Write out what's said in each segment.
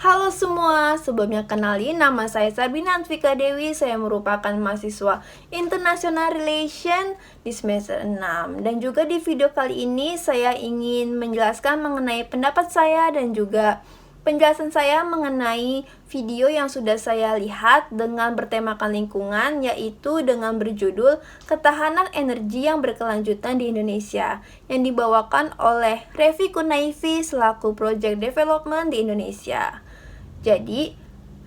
Halo semua, sebelumnya kenalin nama saya Sabina Antvika Dewi. Saya merupakan mahasiswa International Relation di semester 6. Dan juga di video kali ini saya ingin menjelaskan mengenai pendapat saya dan juga penjelasan saya mengenai video yang sudah saya lihat dengan bertemakan lingkungan, yaitu dengan berjudul Ketahanan Energi yang Berkelanjutan di Indonesia, yang dibawakan oleh Revi Kunaifi selaku Project Development di Indonesia. Jadi,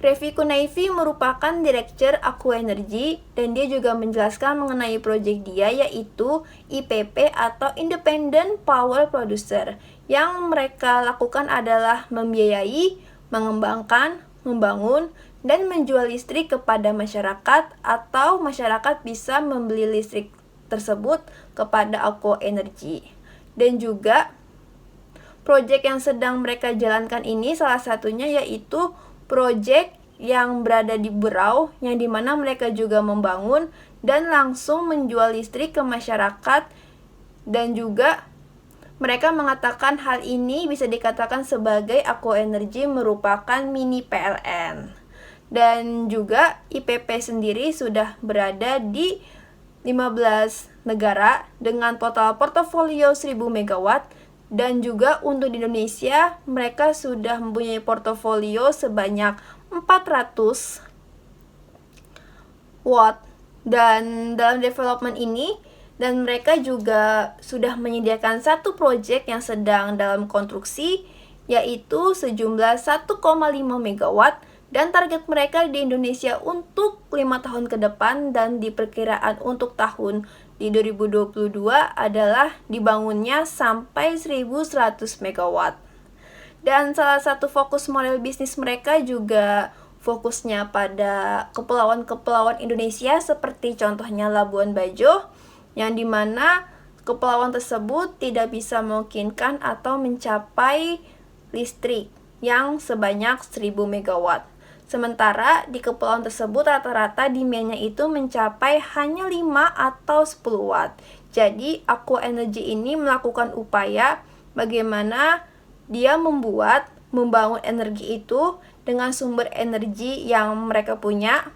Revi Kunaifi merupakan Direktur Aku Energy dan dia juga menjelaskan mengenai proyek dia, yaitu IPP atau Independent Power Producer. Yang mereka lakukan adalah membiayai, mengembangkan, membangun, dan menjual listrik kepada masyarakat, atau masyarakat bisa membeli listrik tersebut kepada Aku Energy. Dan juga proyek yang sedang mereka jalankan ini salah satunya yaitu proyek yang berada di Berau, yang dimana mereka juga membangun dan langsung menjual listrik ke masyarakat. Dan juga mereka mengatakan hal ini bisa dikatakan sebagai Aku Energy merupakan mini PLN. Dan juga IPP sendiri sudah berada di 15 negara dengan total portofolio 1000 megawatt. Dan juga untuk di Indonesia, mereka sudah mempunyai portofolio sebanyak 400 watt. Dan dalam development ini, dan mereka juga sudah menyediakan satu proyek yang sedang dalam konstruksi, yaitu sejumlah 1,5 megawatt. Dan target mereka di Indonesia untuk 5 tahun ke depan dan diperkiraan untuk tahun di 2022 adalah dibangunnya sampai 1100 megawatt. Dan salah satu fokus model bisnis mereka juga fokusnya pada kepulauan-kepulauan Indonesia seperti contohnya Labuan Bajo, yang dimana kepulauan tersebut tidak bisa memungkinkan atau mencapai listrik yang sebanyak 1000 megawatt. Sementara di kepulauan tersebut rata-rata demand-nya itu mencapai hanya 5 atau 10 watt. Jadi Aku Energy ini melakukan upaya bagaimana dia membangun energi itu dengan sumber energi yang mereka punya.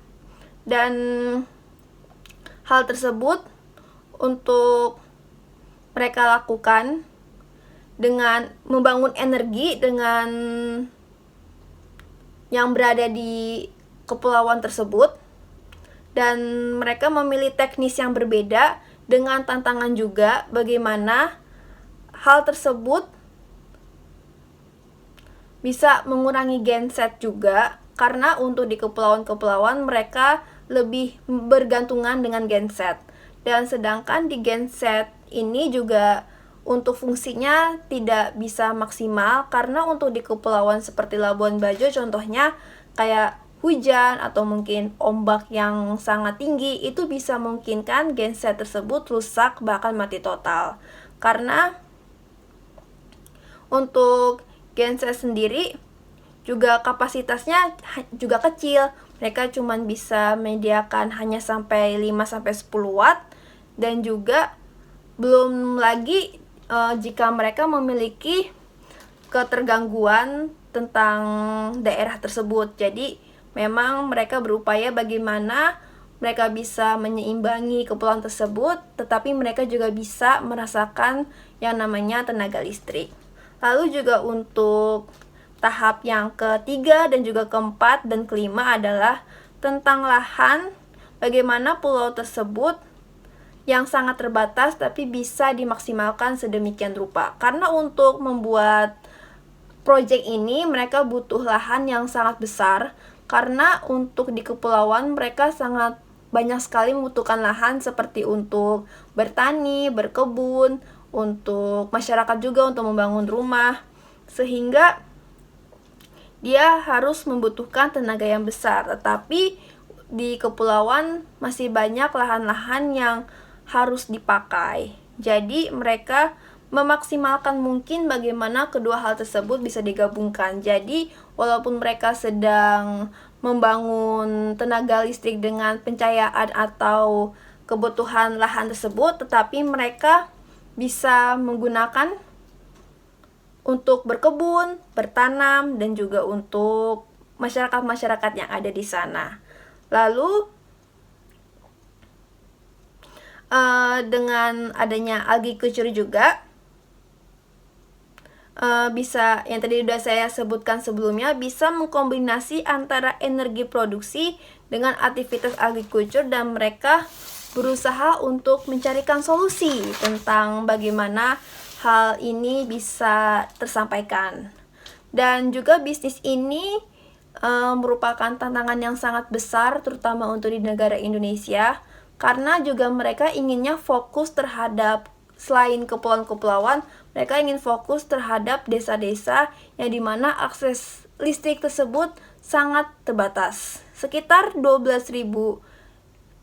Dan hal tersebut untuk mereka lakukan dengan membangun energi dengan yang berada di kepulauan tersebut, dan mereka memilih teknis yang berbeda dengan tantangan juga bagaimana hal tersebut bisa mengurangi genset juga, karena untuk di kepulauan-kepulauan mereka lebih bergantungan dengan genset. Dan sedangkan di genset ini juga untuk fungsinya tidak bisa maksimal, karena untuk di kepulauan seperti Labuan Bajo contohnya kayak hujan atau mungkin ombak yang sangat tinggi, itu bisa memungkinkan genset tersebut rusak bahkan mati total. Karena untuk genset sendiri juga kapasitasnya juga kecil, mereka cuma bisa menyediakan hanya sampai 5-10 watt. Dan juga belum lagi jika mereka memiliki ketergangguan tentang daerah tersebut. Jadi memang mereka berupaya bagaimana mereka bisa menyeimbangi kepulauan tersebut, tetapi mereka juga bisa merasakan yang namanya tenaga listrik. Lalu juga untuk tahap yang ketiga dan juga keempat dan kelima adalah tentang lahan, bagaimana pulau tersebut yang sangat terbatas tapi bisa dimaksimalkan sedemikian rupa. Karena untuk membuat proyek ini mereka butuh lahan yang sangat besar, karena untuk di kepulauan mereka sangat banyak sekali membutuhkan lahan seperti untuk bertani, berkebun, untuk masyarakat juga untuk membangun rumah, sehingga dia harus membutuhkan tenaga yang besar. Tetapi di kepulauan masih banyak lahan-lahan yang harus dipakai. Jadi mereka memaksimalkan mungkin bagaimana kedua hal tersebut bisa digabungkan. Jadi walaupun mereka sedang membangun tenaga listrik dengan pencahayaan atau kebutuhan lahan tersebut, tetapi mereka bisa menggunakan untuk berkebun, bertanam, dan juga untuk masyarakat-masyarakat yang ada di sana. Lalu dengan adanya agriculture juga bisa, yang tadi sudah saya sebutkan sebelumnya, bisa mengkombinasi antara energi produksi dengan aktivitas agriculture, dan mereka berusaha untuk mencarikan solusi tentang bagaimana hal ini bisa tersampaikan. Dan juga bisnis ini merupakan tantangan yang sangat besar, terutama untuk di negara Indonesia, karena juga mereka inginnya fokus terhadap, selain kepulauan-kepulauan, mereka ingin fokus terhadap desa-desa yang dimana akses listrik tersebut sangat terbatas. Sekitar 12.000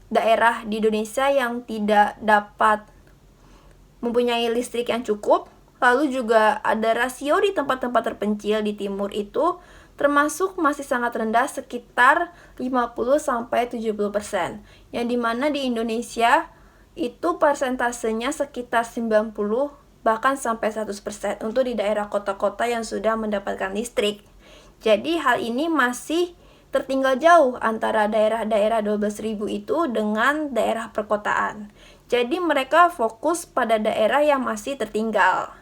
daerah di Indonesia yang tidak dapat mempunyai listrik yang cukup. Lalu juga ada rasio di tempat-tempat terpencil di timur itu termasuk masih sangat rendah, sekitar 50-70%. Yang dimana di Indonesia itu persentasenya sekitar 90 bahkan sampai 100% untuk di daerah kota-kota yang sudah mendapatkan listrik. Jadi hal ini masih tertinggal jauh antara daerah-daerah 12.000 itu dengan daerah perkotaan. Jadi mereka fokus pada daerah yang masih tertinggal.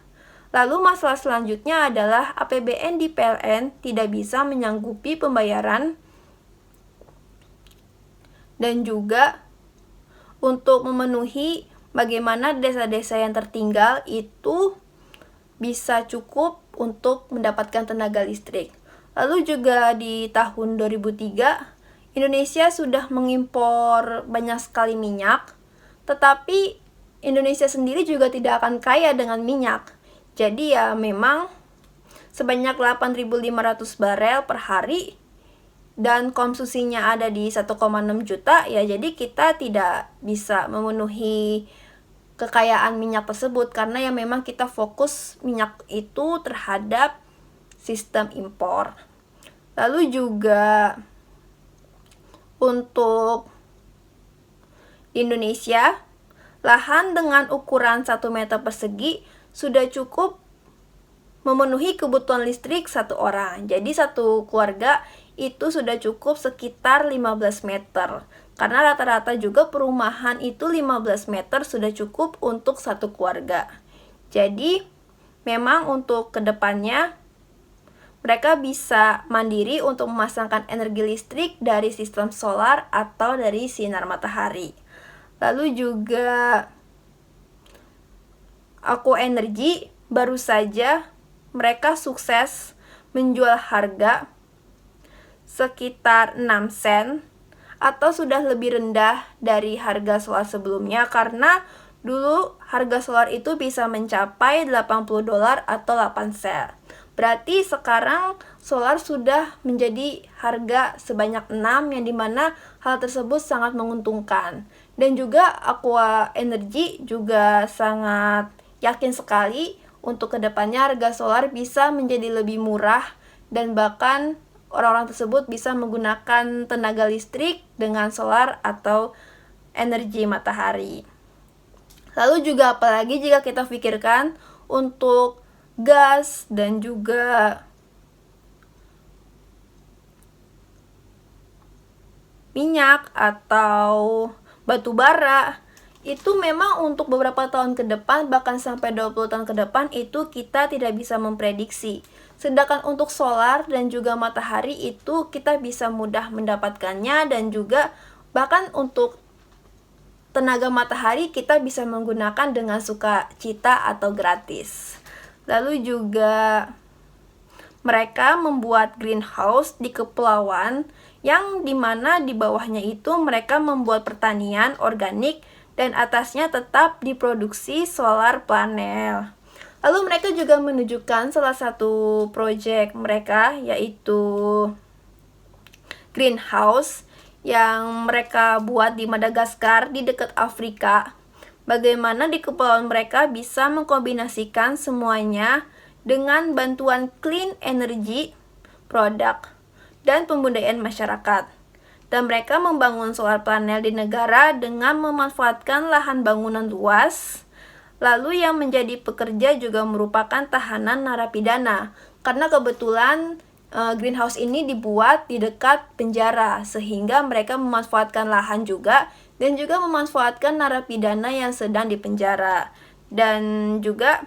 Lalu masalah selanjutnya adalah APBN di PLN tidak bisa menyanggupi pembayaran, dan juga untuk memenuhi bagaimana desa-desa yang tertinggal itu bisa cukup untuk mendapatkan tenaga listrik. Lalu juga di tahun 2003, Indonesia sudah mengimpor banyak sekali minyak, tetapi Indonesia sendiri juga tidak akan kaya dengan minyak. Jadi ya memang sebanyak 8.500 barel per hari dan konsumsinya ada di 1,6 juta, ya jadi kita tidak bisa memenuhi kekayaan minyak tersebut karena ya memang kita fokus minyak itu terhadap sistem impor. Lalu juga untuk Indonesia, lahan dengan ukuran 1 meter persegi sudah cukup memenuhi kebutuhan listrik satu orang. Jadi satu keluarga itu sudah cukup sekitar 15 meter. Karena rata-rata juga perumahan itu 15 meter sudah cukup untuk satu keluarga. Jadi memang untuk kedepannya mereka bisa mandiri untuk memasangkan energi listrik dari sistem solar atau dari sinar matahari. Lalu juga Aqua Energy baru saja mereka sukses menjual harga sekitar 6 sen atau sudah lebih rendah dari harga solar sebelumnya, karena dulu harga solar itu bisa mencapai $80 atau 8 sen. Berarti sekarang solar sudah menjadi harga sebanyak 6, yang dimana hal tersebut sangat menguntungkan. Dan juga Aqua Energy juga sangat yakin sekali untuk kedepannya harga solar bisa menjadi lebih murah, dan bahkan orang-orang tersebut bisa menggunakan tenaga listrik dengan solar atau energi matahari. Lalu juga apalagi jika kita pikirkan untuk gas dan juga minyak atau batu bara, itu memang untuk beberapa tahun ke depan, bahkan sampai 20 tahun ke depan itu kita tidak bisa memprediksi. Sedangkan untuk solar dan juga matahari itu kita bisa mudah mendapatkannya, dan juga bahkan untuk tenaga matahari kita bisa menggunakan dengan sukacita atau gratis. Lalu juga mereka membuat greenhouse di kepulauan yang dimana di bawahnya itu mereka membuat pertanian organik dan atasnya tetap diproduksi solar panel. Lalu mereka juga menunjukkan salah satu proyek mereka, yaitu greenhouse yang mereka buat di Madagaskar di dekat Afrika. Bagaimana di kepulauan mereka bisa mengkombinasikan semuanya dengan bantuan clean energy product dan pembudayaan masyarakat. Dan mereka membangun solar panel di negara dengan memanfaatkan lahan bangunan luas, Lalu yang menjadi pekerja juga merupakan tahanan narapidana, karena kebetulan greenhouse ini dibuat di dekat penjara, sehingga mereka memanfaatkan lahan juga, dan juga memanfaatkan narapidana yang sedang di penjara. Dan juga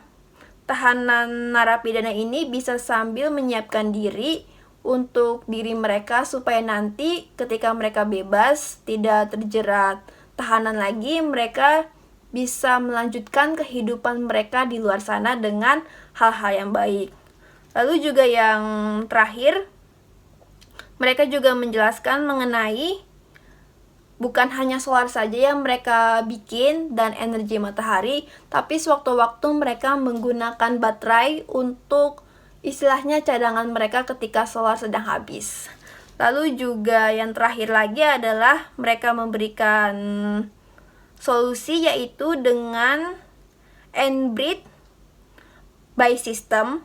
tahanan narapidana ini bisa sambil menyiapkan diri untuk diri mereka supaya nanti ketika mereka bebas, tidak terjerat tahanan lagi, mereka bisa melanjutkan kehidupan mereka di luar sana dengan hal-hal yang baik. Lalu juga yang terakhir, mereka juga menjelaskan mengenai bukan hanya solar saja yang mereka bikin dan energi matahari, tapi sewaktu-waktu mereka menggunakan baterai untuk istilahnya cadangan mereka ketika solar sedang habis. Lalu juga yang terakhir lagi adalah mereka memberikan solusi, yaitu dengan Enbridge by system.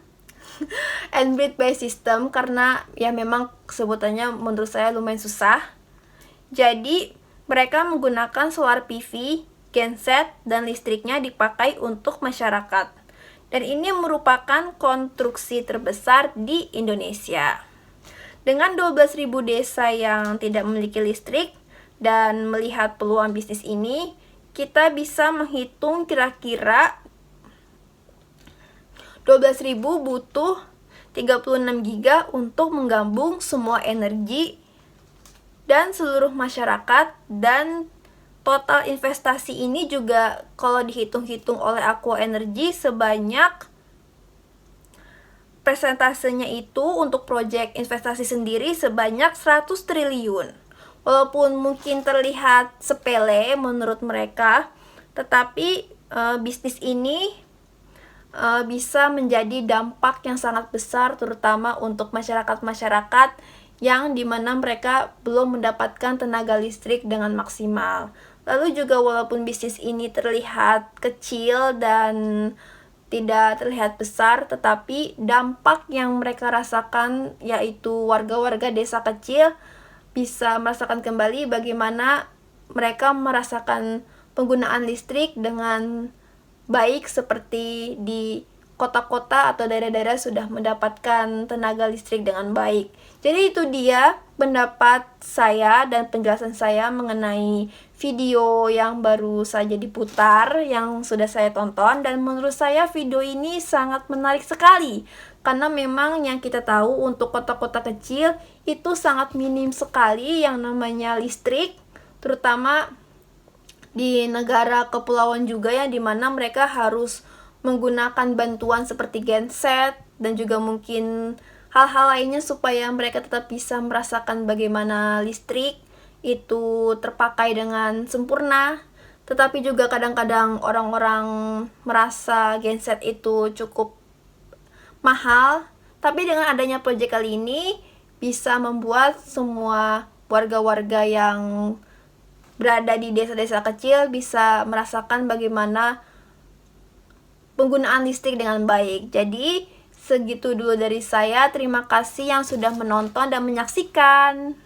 Enbridge by system karena ya memang sebutannya menurut saya lumayan susah. Jadi mereka menggunakan solar PV, genset, dan listriknya dipakai untuk masyarakat. Dan ini merupakan konstruksi terbesar di Indonesia. Dengan 12.000 desa yang tidak memiliki listrik dan melihat peluang bisnis ini, kita bisa menghitung kira-kira 12.000 butuh 36 giga untuk menggabung semua energi dan seluruh masyarakat, dan total investasi ini juga kalau dihitung-hitung oleh Aqua Energy sebanyak, persentasenya itu untuk proyek investasi sendiri sebanyak 100 triliun. Walaupun mungkin terlihat sepele menurut mereka, tetapi bisnis ini bisa menjadi dampak yang sangat besar, terutama untuk masyarakat-masyarakat yang dimana mereka belum mendapatkan tenaga listrik dengan maksimal. Lalu juga walaupun bisnis ini terlihat kecil dan tidak terlihat besar, tetapi dampak yang mereka rasakan, yaitu warga-warga desa kecil bisa merasakan kembali bagaimana mereka merasakan penggunaan listrik dengan baik seperti di kota-kota atau daerah-daerah sudah mendapatkan tenaga listrik dengan baik. Jadi itu dia pendapat saya dan penjelasan saya mengenai video yang baru saja diputar, yang sudah saya tonton, dan menurut saya video ini sangat menarik sekali. Karena memang yang kita tahu untuk kota-kota kecil itu sangat minim sekali yang namanya listrik, terutama di negara kepulauan juga ya, dimana mereka harus menggunakan bantuan seperti genset dan juga mungkin hal-hal lainnya supaya mereka tetap bisa merasakan bagaimana listrik itu terpakai dengan sempurna. Tetapi juga kadang-kadang orang-orang merasa genset itu cukup mahal, tapi dengan adanya proyek kali ini bisa membuat semua warga-warga yang berada di desa-desa kecil bisa merasakan bagaimana penggunaan listrik dengan baik. Jadi segitu dulu dari saya. Terima kasih yang sudah menonton dan menyaksikan.